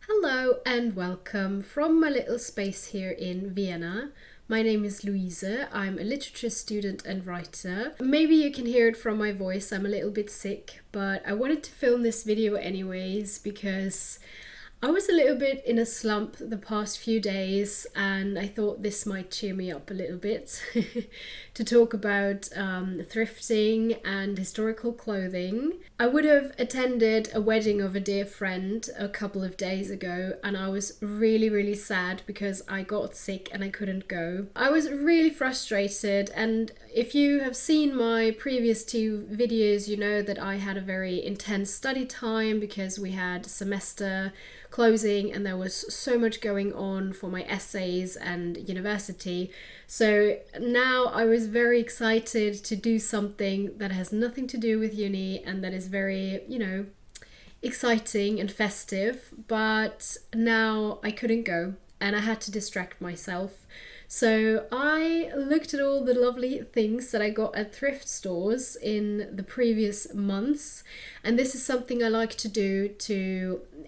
Hello and welcome from my little space here in Vienna. My name is Luise. I'm a literature student and writer. Maybe you can hear it from my voice, I'm a little bit sick, but I wanted to film this video anyways because I was a little bit in a slump the past few days and I thought this might cheer me up a little bit to talk about thrifting and historical clothing. I would have attended a wedding of a dear friend a couple of days ago and I was really sad because I got sick and I couldn't go. I was really frustrated, and if you have seen my previous two videos, you know that I had a very intense study time because we had semester closing and there was so much going on for my essays and university. So now I was very excited to do something that has nothing to do with uni and that is very, exciting and festive, but now I couldn't go and I had to distract myself. So I looked at all the lovely things that I got at thrift stores in the previous months, and this is something I like to do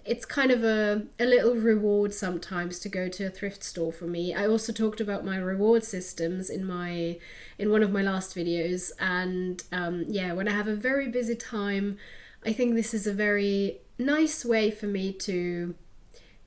it's kind of a little reward sometimes to go to a thrift store for me. I also talked about my reward systems in one of my last videos, and when I have a very busy time, I think this is a very nice way for me to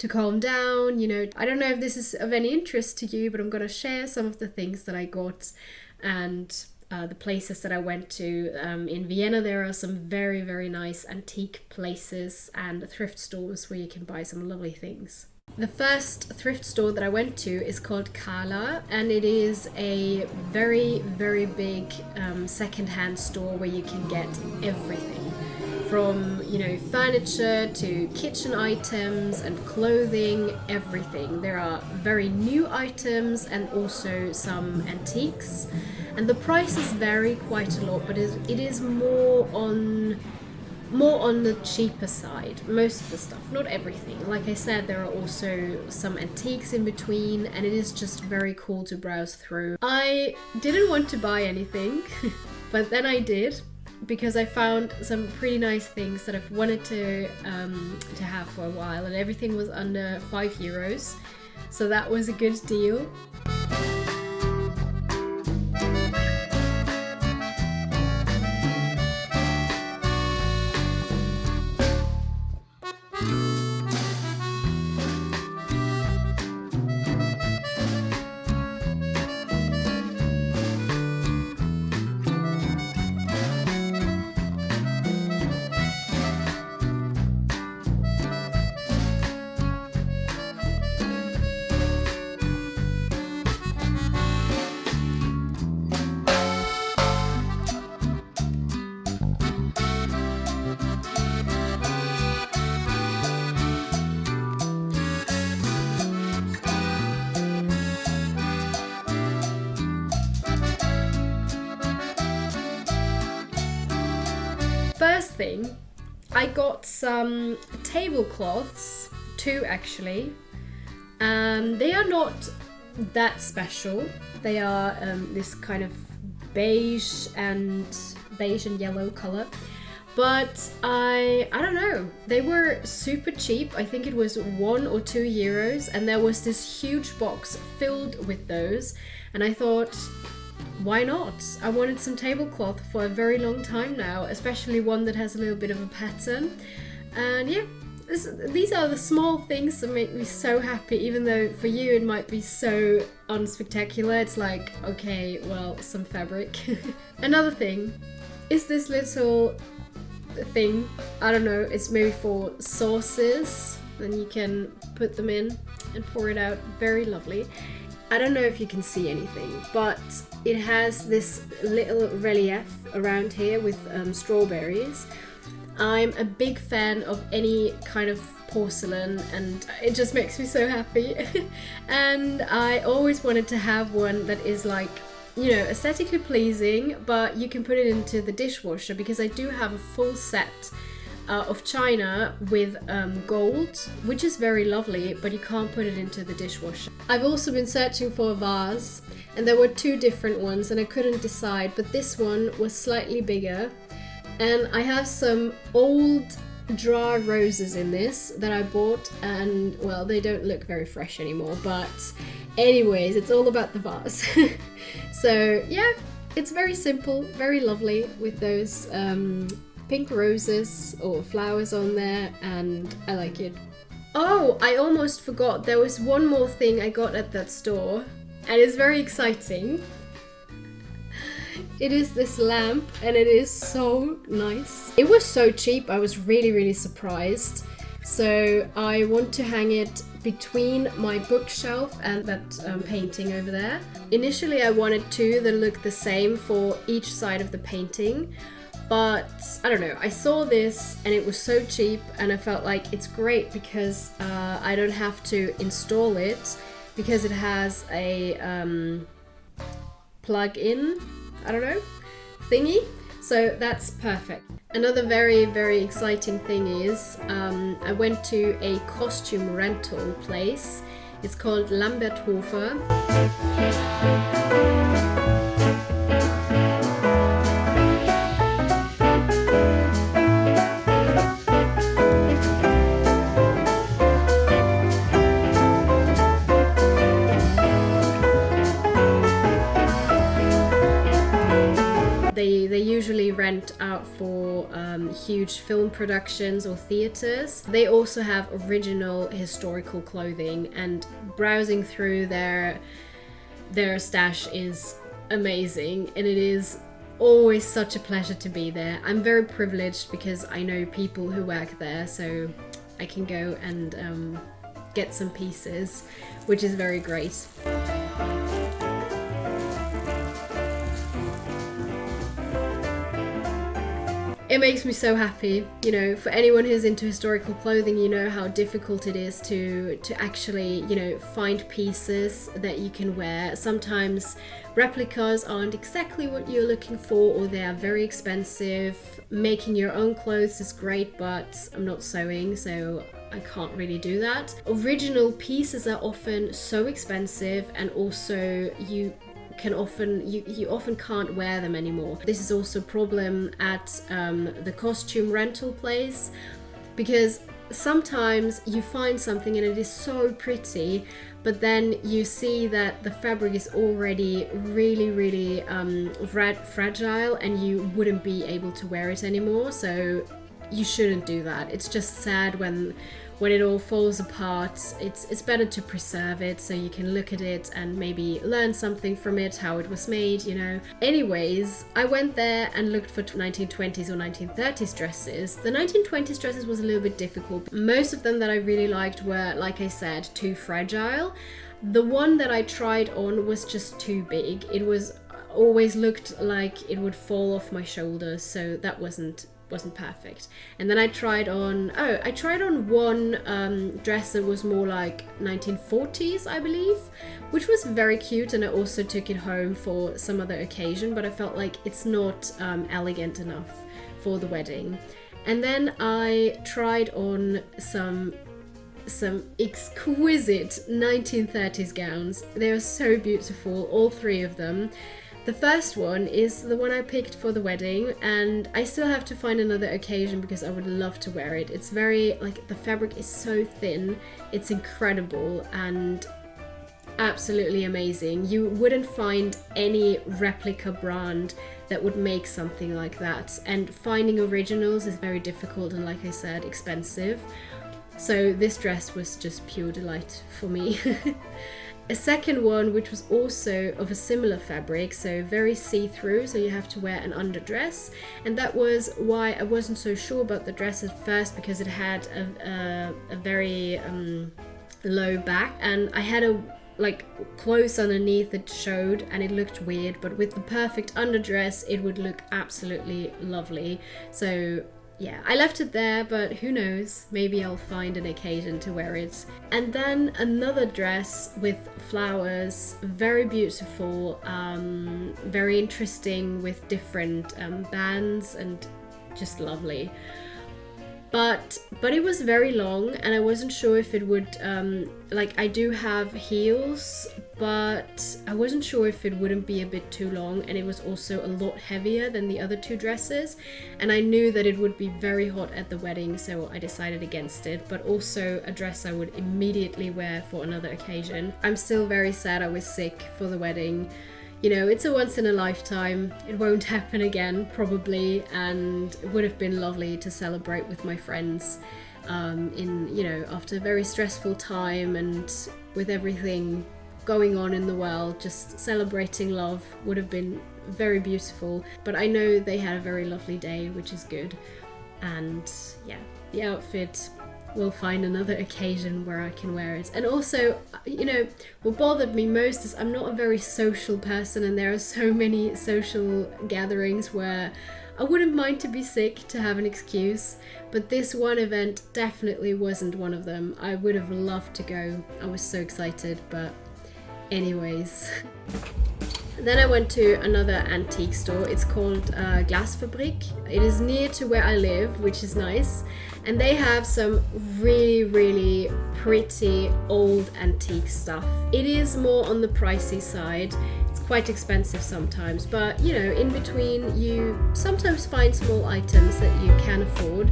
calm down. I don't know if this is of any interest to you, but I'm going to share some of the things that I got and the places that I went to. In Vienna there are some very nice antique places and thrift stores where you can buy some lovely things. The first thrift store that I went to is called Carla, and it is a very big second-hand store where you can get everything. From, furniture to kitchen items and clothing, everything. There are very new items and also some antiques. And the prices vary quite a lot, but it is more on the cheaper side, most of the stuff, not everything. Like I said, there are also some antiques in between, and it is just very cool to browse through. I didn't want to buy anything, but then I did, because I found some pretty nice things that I've wanted to have for a while, and everything was under €5, so that was a good deal. First thing, I got some tablecloths, 2 actually. They are not that special. They are this kind of beige and yellow color. But I don't know, they were super cheap. I think it was €1 or €2, and there was this huge box filled with those, and I thought, why not? I wanted some tablecloth for a very long time now, especially one that has a little bit of a pattern. And yeah, these are the small things that make me so happy, even though for you it might be so unspectacular. It's like, okay, well, some fabric. Another thing is this little thing. I don't know, it's maybe for sauces. Then you can put them in and pour it out. Very lovely. I don't know if you can see anything, but it has this little relief around here with strawberries. I'm a big fan of any kind of porcelain, and it just makes me so happy. And I always wanted to have one that is like, aesthetically pleasing, but you can put it into the dishwasher, because I do have a full set of china with gold, which is very lovely, but you can't put it into the dishwasher. I've also been searching for a vase, and there were 2 different ones and I couldn't decide, but this one was slightly bigger. And I have some old dry roses in this that I bought, and well, they don't look very fresh anymore, but anyways, it's all about the vase. So yeah, it's very simple, very lovely with those pink roses or flowers on there, and I like it. Oh, I almost forgot, there was one more thing I got at that store, and it's very exciting. It is this lamp, and it is so nice. It was so cheap, I was really surprised. So I want to hang it between my bookshelf and that painting over there. Initially I wanted two that look the same for each side of the painting, but I don't know, I saw this and it was so cheap, and I felt like it's great because I don't have to install it, because it has a plug-in, I don't know, thingy. So that's perfect. Another very exciting thing is I went to a costume rental place. It's called Lambert Hofer. They usually rent out for huge film productions or theaters. They also have original historical clothing, and browsing through their stash is amazing, and it is always such a pleasure to be there. I'm very privileged because I know people who work there, so I can go and get some pieces, which is very great. It makes me so happy, you know, for anyone who's into historical clothing, you know how difficult it is to actually, you know, find pieces that you can wear. Sometimes replicas aren't exactly what you're looking for, or they are very expensive. Making your own clothes is great, but I'm not sewing, so I can't really do that. Original pieces are often so expensive, and also you often can't wear them anymore. This is also a problem at the costume rental place, because sometimes you find something and it is so pretty, but then you see that the fabric is already really fragile, and you wouldn't be able to wear it anymore. So you shouldn't do that. It's just sad when it all falls apart. It's better to preserve it so you can look at it and maybe learn something from it, how it was made, you know. Anyways, I went there and looked for 1920s or 1930s dresses. The 1920s dresses was a little bit difficult. Most of them that I really liked were, like I said, too fragile. The one that I tried on was just too big. It was always looked like it would fall off my shoulders, so that wasn't perfect. And then I tried on one dress that was more like 1940s, I believe, which was very cute, and I also took it home for some other occasion, but I felt like it's not elegant enough for the wedding. And then I tried on some exquisite 1930s gowns. They are so beautiful, all three of them. The first one is the one I picked for the wedding, and I still have to find another occasion because I would love to wear it. It's very, like, the fabric is so thin, it's incredible and absolutely amazing. You wouldn't find any replica brand that would make something like that, and finding originals is very difficult and, like I said, expensive. So this dress was just pure delight for me. A second one, which was also of a similar fabric, so very see-through, so you have to wear an underdress, and that was why I wasn't so sure about the dress at first, because it had a very low back, and I had a clothes underneath that showed, and it looked weird, but with the perfect underdress it would look absolutely lovely. So yeah, I left it there, but who knows, maybe I'll find an occasion to wear it. And then another dress with flowers, very beautiful, very interesting, with different bands, and just lovely. but it was very long, and I wasn't sure if it would like, I do have heels, but I wasn't sure if it wouldn't be a bit too long, and it was also a lot heavier than the other two dresses, and I knew that it would be very hot at the wedding, so I decided against it. But also a dress I would immediately wear for another occasion. I'm still very sad I was sick for the wedding. You know, it's a once in a lifetime, it won't happen again probably, and it would have been lovely to celebrate with my friends after a very stressful time, and with everything going on in the world, just celebrating love would have been very beautiful. But I know they had a very lovely day, which is good, and yeah, the outfit, we'll find another occasion where I can wear it. And also, you know, what bothered me most is I'm not a very social person, and there are so many social gatherings where I wouldn't mind to be sick to have an excuse, but this one event definitely wasn't one of them. I would have loved to go. I was so excited, but anyways. Then I went to another antique store. It's called Glasfabrik. It is near to where I live, which is nice. And they have some really, really pretty old antique stuff. It is more on the pricey side. It's quite expensive sometimes, but you know, in between you sometimes find small items that you can afford.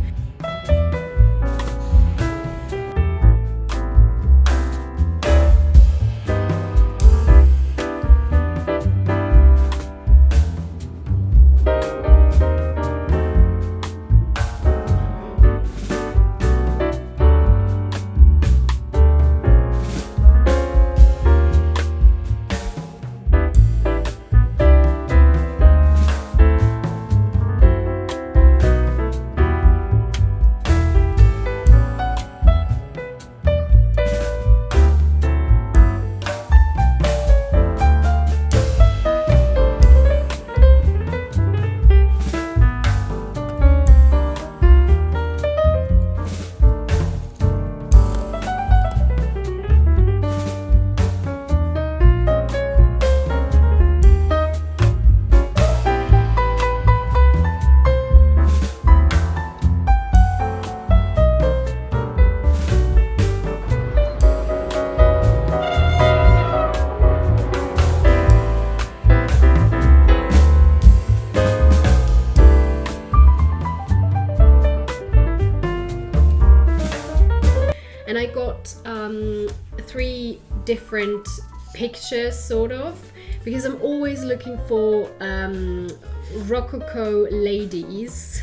And I got 3 different pictures, sort of, because I'm always looking for Rococo ladies.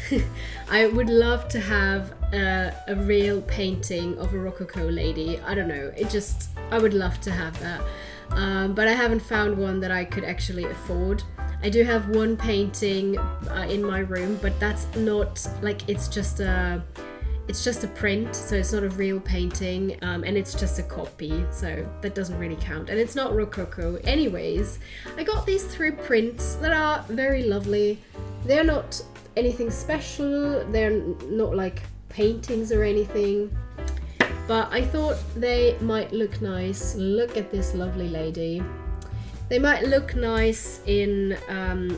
I would love to have a real painting of a Rococo lady. I don't know, I would love to have that. But I haven't found one that I could actually afford. I do have one painting in my room, but that's not, like, it's just a print, so it's not a real painting, and it's just a copy, so that doesn't really count, and it's not Rococo. Anyways, I got these 3 prints that are very lovely. They're not anything special, they're not like paintings or anything, but I thought they might look nice. Look at this lovely lady. They might look nice in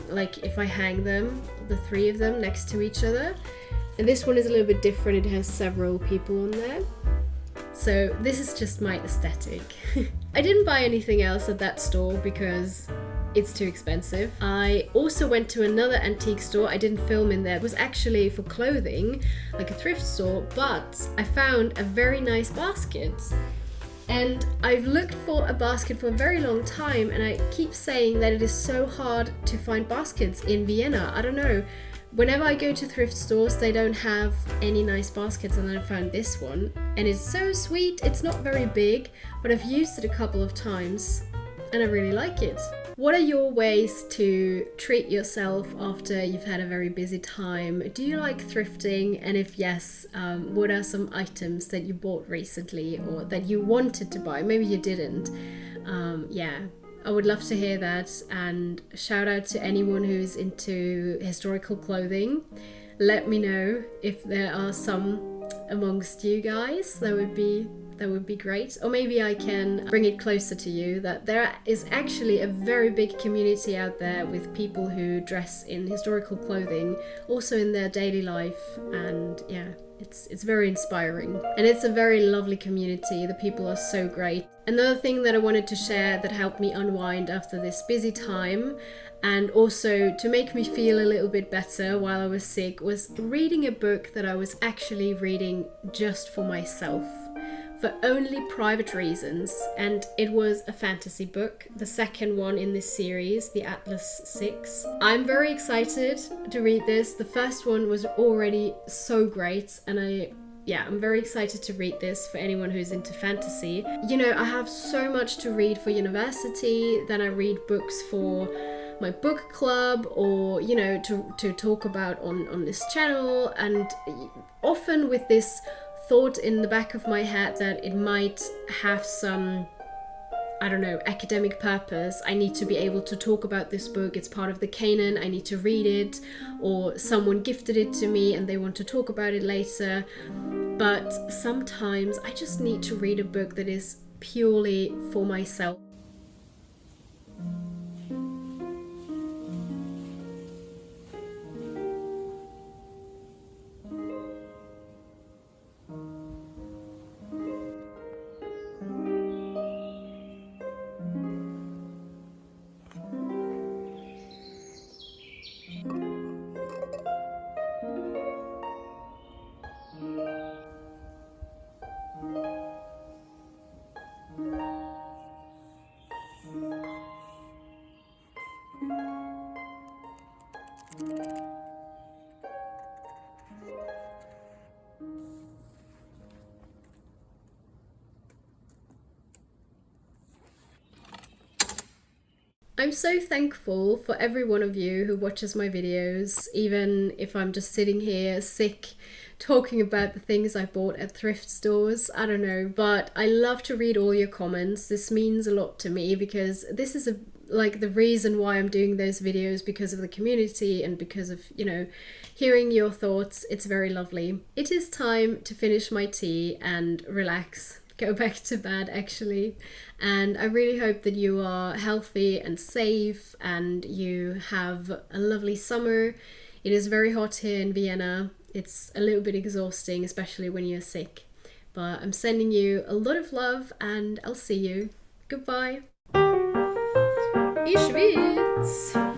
like if I hang them, the 3 of them next to each other. And this one is a little bit different, it has several people on there. So this is just my aesthetic. I didn't buy anything else at that store because it's too expensive. I also went to another antique store. I didn't film in there. It was actually for clothing, like a thrift store, but I found a very nice basket. And I've looked for a basket for a very long time, and I keep saying that it is so hard to find baskets in Vienna. I don't know. Whenever I go to thrift stores, they don't have any nice baskets, and then I found this one, and it's so sweet. It's not very big, but I've used it a couple of times, and I really like it. What are your ways to treat yourself after you've had a very busy time? Do you like thrifting? And if yes, what are some items that you bought recently or that you wanted to buy? Maybe you didn't. Yeah. I would love to hear that, and shout out to anyone who's into historical clothing. Let me know if there are some amongst you guys. That would that would be great. Or maybe I can bring it closer to you that there is actually a very big community out there with people who dress in historical clothing, also in their daily life, and yeah. It's very inspiring, and it's a very lovely community. The people are so great. Another thing that I wanted to share that helped me unwind after this busy time, and also to make me feel a little bit better while I was sick, was reading a book that I was actually reading just for myself, for only private reasons, and it was a fantasy book, the second one in this series, the Atlas 6. I'm very excited to read this. The first one was already so great, and I'm very excited to read this for anyone who's into fantasy. You know, I have so much to read for university, then I read books for my book club, or you know, to talk about on this channel, and often with this thought in the back of my head that it might have some, I don't know, academic purpose. I need to be able to talk about this book, it's part of the canon, I need to read it, or someone gifted it to me and they want to talk about it later. But sometimes I just need to read a book that is purely for myself. I'm so thankful for every one of you who watches my videos, even if I'm just sitting here sick talking about the things I bought at thrift stores. I don't know, but I love to read all your comments. This means a lot to me because this is like the reason why I'm doing those videos, because of the community and because of, you know, hearing your thoughts. It's very lovely. It is time to finish my tea and relax. Go back to bed actually, and I really hope that you are healthy and safe and you have a lovely summer. It is very hot here in Vienna. It's a little bit exhausting, especially when you're sick, but I'm sending you a lot of love and I'll see you. Goodbye. Ich schwitz.